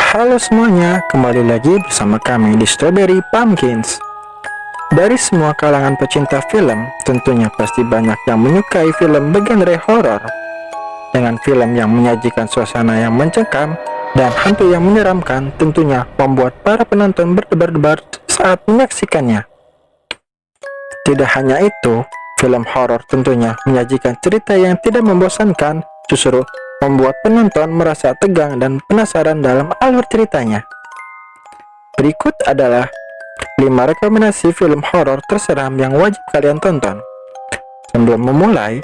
Halo semuanya, kembali lagi bersama kami di Strawberry Pumpkins. Dari semua kalangan pecinta film, tentunya pasti banyak yang menyukai film bergenre horor. Dengan film yang menyajikan suasana yang mencekam dan hantu yang menyeramkan, tentunya membuat para penonton berdebar-debar saat menyaksikannya. Tidak hanya itu, film horor tentunya menyajikan cerita yang tidak membosankan, justru membuat penonton merasa tegang dan penasaran dalam alur ceritanya. Berikut adalah 5 rekomendasi film horor terseram yang wajib kalian tonton. Sebelum memulai,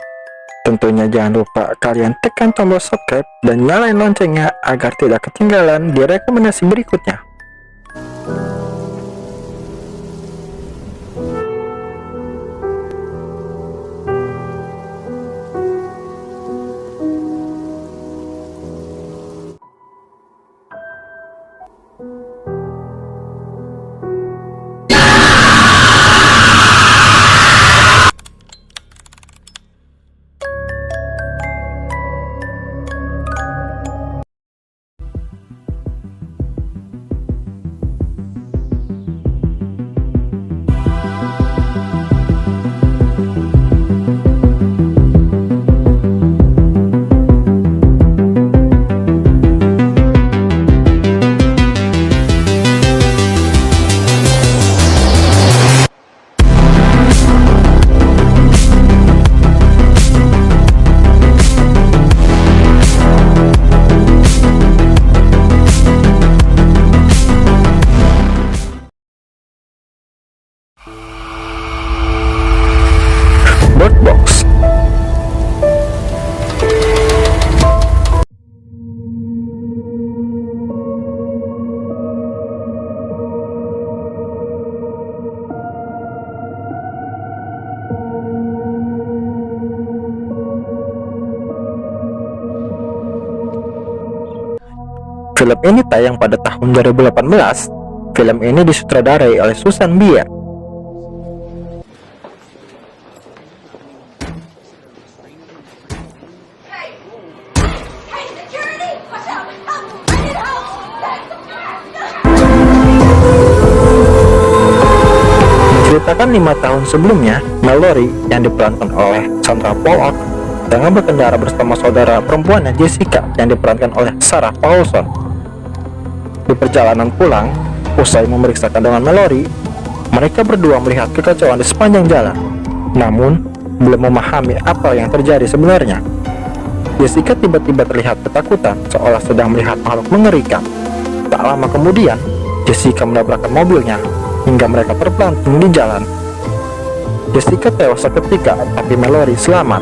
tentunya jangan lupa kalian tekan tombol subscribe dan nyalain loncengnya agar tidak ketinggalan di rekomendasi berikutnya. Bird Box. Film ini tayang pada tahun 2018. Film ini disutradarai oleh Susan Bier. Menceritakan 5 tahun sebelumnya, Mallory yang diperankan oleh Sandra Bullock tengah berkendara bersama saudara perempuannya Jessica yang diperankan oleh Sarah Paulson. Di perjalanan pulang, usai memeriksa kandungan Mallory, mereka berdua melihat kekacauan di sepanjang jalan, namun belum memahami apa yang terjadi sebenarnya. Jessica tiba-tiba terlihat ketakutan seolah sedang melihat makhluk mengerikan. Tak lama kemudian, Jessica menabrakkan mobilnya hingga mereka terpelanting di jalan. Jessica tewas seketika, tapi Mallory selamat.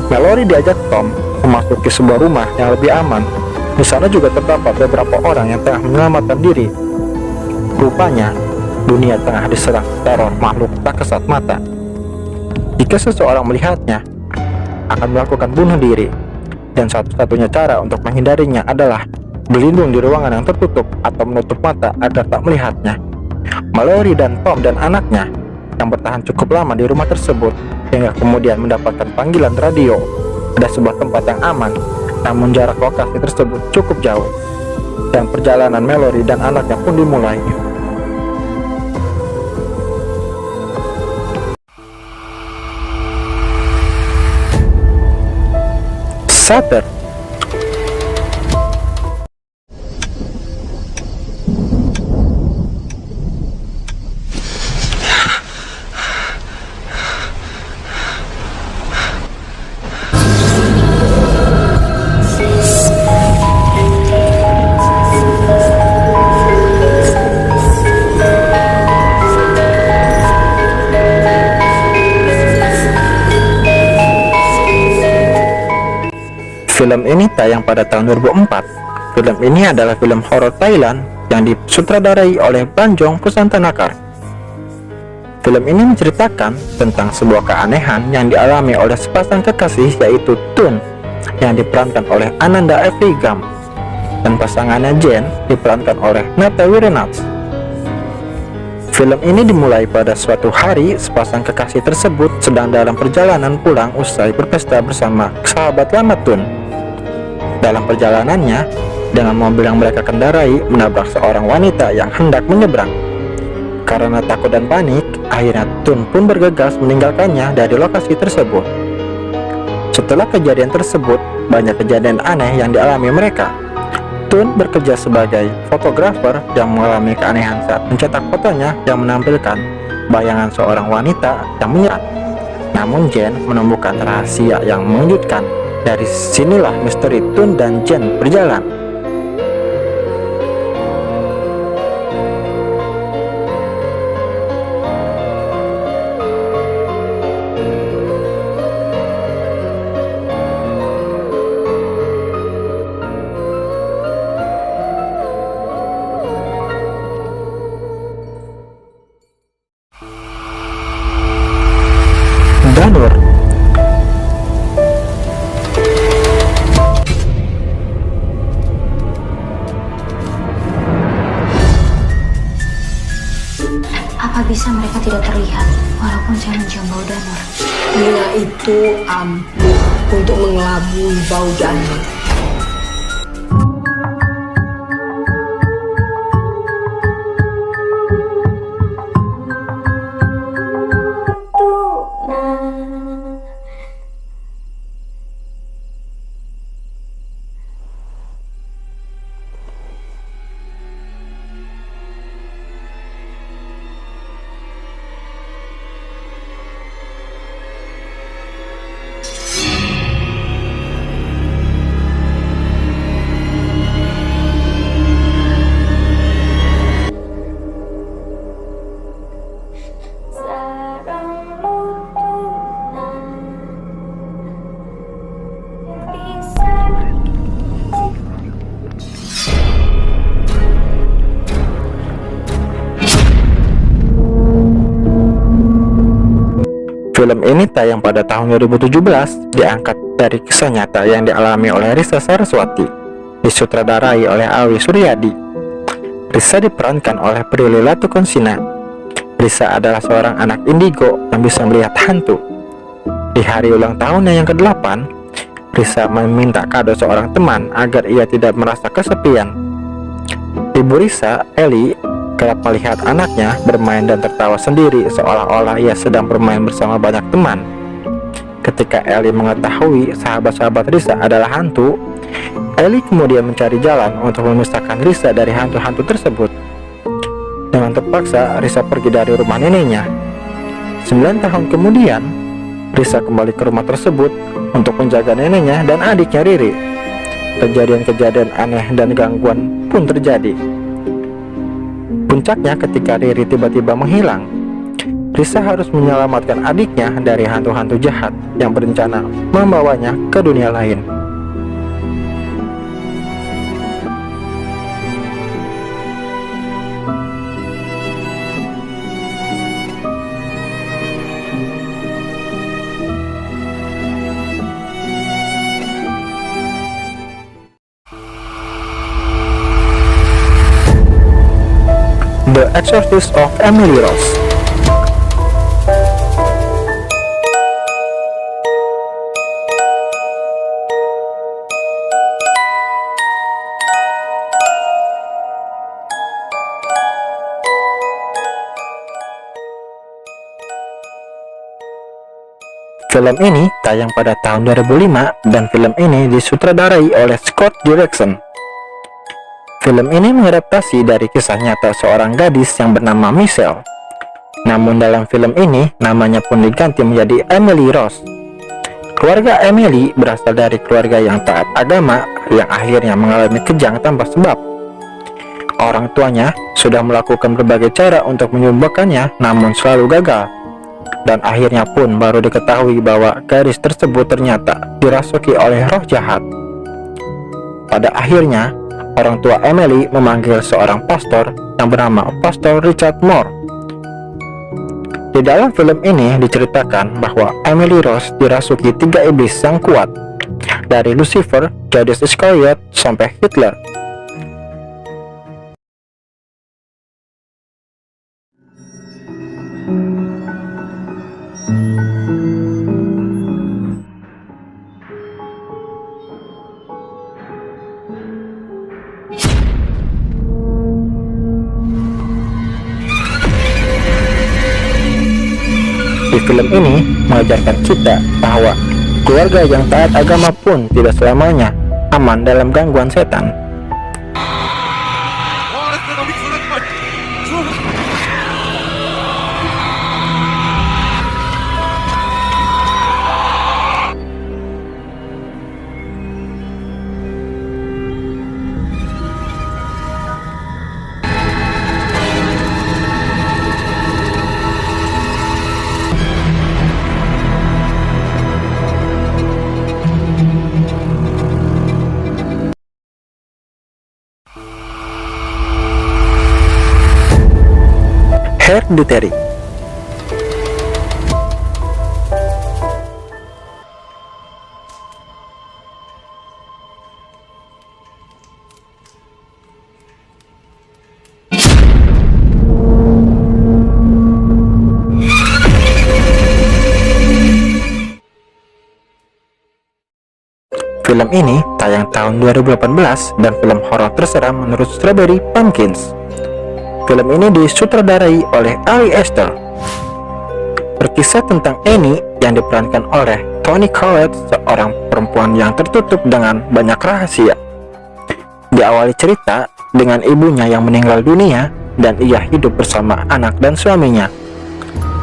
Mallory diajak Tom memasuki sebuah rumah yang lebih aman. Di sana juga terdapat beberapa orang yang tengah menyelamatkan diri. Rupanya, dunia tengah diserang teror makhluk tak kesat mata. Jika seseorang melihatnya, akan melakukan bunuh diri, dan satu-satunya cara untuk menghindarinya adalah berlindung di ruangan yang tertutup atau menutup mata agar tak melihatnya. Mallory dan Tom dan anaknya yang bertahan cukup lama di rumah tersebut hingga kemudian mendapatkan panggilan radio. Ada sebuah tempat yang aman, namun jarak lokasi tersebut cukup jauh, dan perjalanan Mallory dan anaknya pun dimulai. Shutter. Film ini tayang pada tahun 2004. Film ini adalah film horor Thailand yang disutradarai oleh Pranjong Pusantanakar. Film ini menceritakan tentang sebuah keanehan yang dialami oleh sepasang kekasih, yaitu Tun yang diperankan oleh Ananda Efrigam dan pasangannya Jen diperankan oleh Nata Wirenats. Film ini dimulai pada suatu hari sepasang kekasih tersebut sedang dalam perjalanan pulang usai berpesta bersama sahabat lama Tun. Dalam perjalanannya, dengan mobil yang mereka kendarai menabrak seorang wanita yang hendak menyeberang. Karena takut dan panik, akhirnya Tun pun bergegas meninggalkannya dari lokasi tersebut. Setelah kejadian tersebut, banyak kejadian aneh yang dialami mereka. Tun bekerja sebagai fotografer yang mengalami keanehan saat mencetak fotonya yang menampilkan bayangan seorang wanita yang menyerang. Namun Jen menemukan rahasia yang mengejutkan. Dari sinilah misteri Tun dan Jen berjalan. Danur. Apa bisa mereka tidak terlihat walaupun saya mencium bau Danur? Bunga itu ampuh untuk mengelabui bau Danur. Film ini tayang pada tahun 2017, diangkat dari kisah nyata yang dialami oleh Risa Saraswati, disutradarai oleh Awi Suryadi. Risa diperankan oleh Prilly Latukonsina. Risa adalah seorang anak indigo yang bisa melihat hantu. Di hari ulang tahunnya yang ke-8, Risa meminta kado seorang teman agar ia tidak merasa kesepian. Ibu Risa, Ellie, kerap melihat anaknya bermain dan tertawa sendiri seolah-olah ia sedang bermain bersama banyak teman. Ketika Ellie mengetahui sahabat-sahabat Risa adalah hantu, Ellie kemudian mencari jalan untuk memisahkan Risa dari hantu-hantu tersebut. Dengan terpaksa, Risa pergi dari rumah neneknya. 9 tahun kemudian, Risa kembali ke rumah tersebut untuk menjaga neneknya dan adiknya Riri. Kejadian-kejadian aneh dan gangguan pun terjadi. Puncaknya ketika Riri tiba-tiba menghilang. Risa harus menyelamatkan adiknya dari hantu-hantu jahat yang berencana membawanya ke dunia lain. The Exorcist of Emily Rose. Film ini tayang pada tahun 2005 dan film ini disutradarai oleh Scott Derrickson. Film ini mengadaptasi dari kisah nyata seorang gadis yang bernama Michelle. Namun dalam film ini, namanya pun diganti menjadi Emily Rose. Keluarga Emily berasal dari keluarga yang taat agama yang akhirnya mengalami kejang tanpa sebab. Orang tuanya sudah melakukan berbagai cara untuk menyembuhkannya, namun selalu gagal. Dan akhirnya pun baru diketahui bahwa gadis tersebut ternyata dirasuki oleh roh jahat. Pada akhirnya, orang tua Emily memanggil seorang pastor yang bernama Pastor Richard Moore. Di dalam film ini diceritakan bahwa Emily Rose dirasuki 3 iblis yang kuat, dari Lucifer, Judas Iscariot, sampai Hitler. Di film ini mengajarkan kita bahwa keluarga yang taat agama pun tidak selamanya aman dalam gangguan setan. Hereditary. Film ini tayang tahun 2018 dan film horor terseram menurut Strawberry Pumpkins. Film ini disutradarai oleh Ari Aster. Berkisah tentang Annie yang diperankan oleh Toni Collette, seorang perempuan yang tertutup dengan banyak rahasia. Diawali cerita dengan ibunya yang meninggal dunia dan ia hidup bersama anak dan suaminya.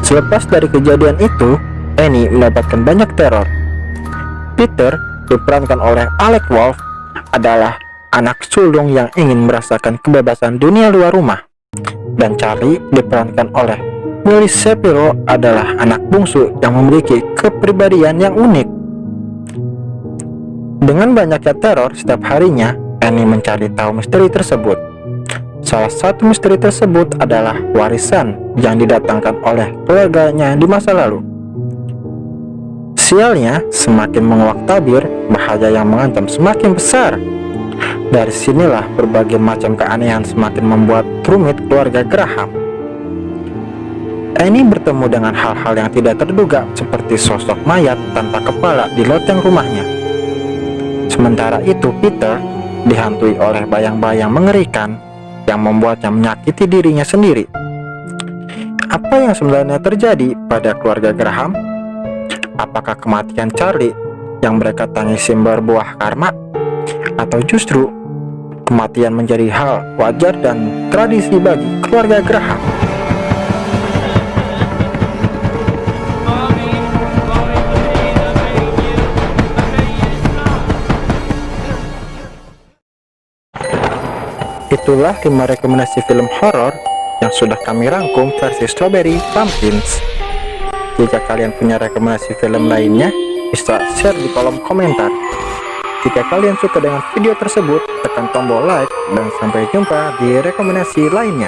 Selepas dari kejadian itu, Annie mendapatkan banyak teror. Peter, diperankan oleh Alec Wolff, adalah anak sulung yang ingin merasakan kebebasan dunia luar rumah. Dan Charlie, diperankan oleh Millie Shapiro, adalah anak bungsu yang memiliki kepribadian yang unik. Dengan banyaknya teror setiap harinya, Annie mencari tahu misteri tersebut. Salah satu misteri tersebut adalah warisan yang didatangkan oleh keluarganya di masa lalu. Sialnya, semakin menguak tabir, bahaya yang mengancam semakin besar. Dari sinilah berbagai macam keanehan semakin membuat rumit keluarga Graham. Annie bertemu dengan hal-hal yang tidak terduga seperti sosok mayat tanpa kepala di loteng rumahnya. Sementara itu Peter dihantui oleh bayang-bayang mengerikan yang membuatnya menyakiti dirinya sendiri. Apa yang sebenarnya terjadi pada keluarga Graham? Apakah kematian Charlie yang mereka tangisi berbuah karma? Atau justru kematian menjadi hal wajar dan tradisi bagi keluarga Graham? Itulah 5 rekomendasi film horor yang sudah kami rangkum versi Strawberry Pumpkins. Jika kalian punya rekomendasi film lainnya, bisa share di kolom komentar. Jika kalian suka dengan video tersebut, tekan tombol like dan sampai jumpa di rekomendasi lainnya.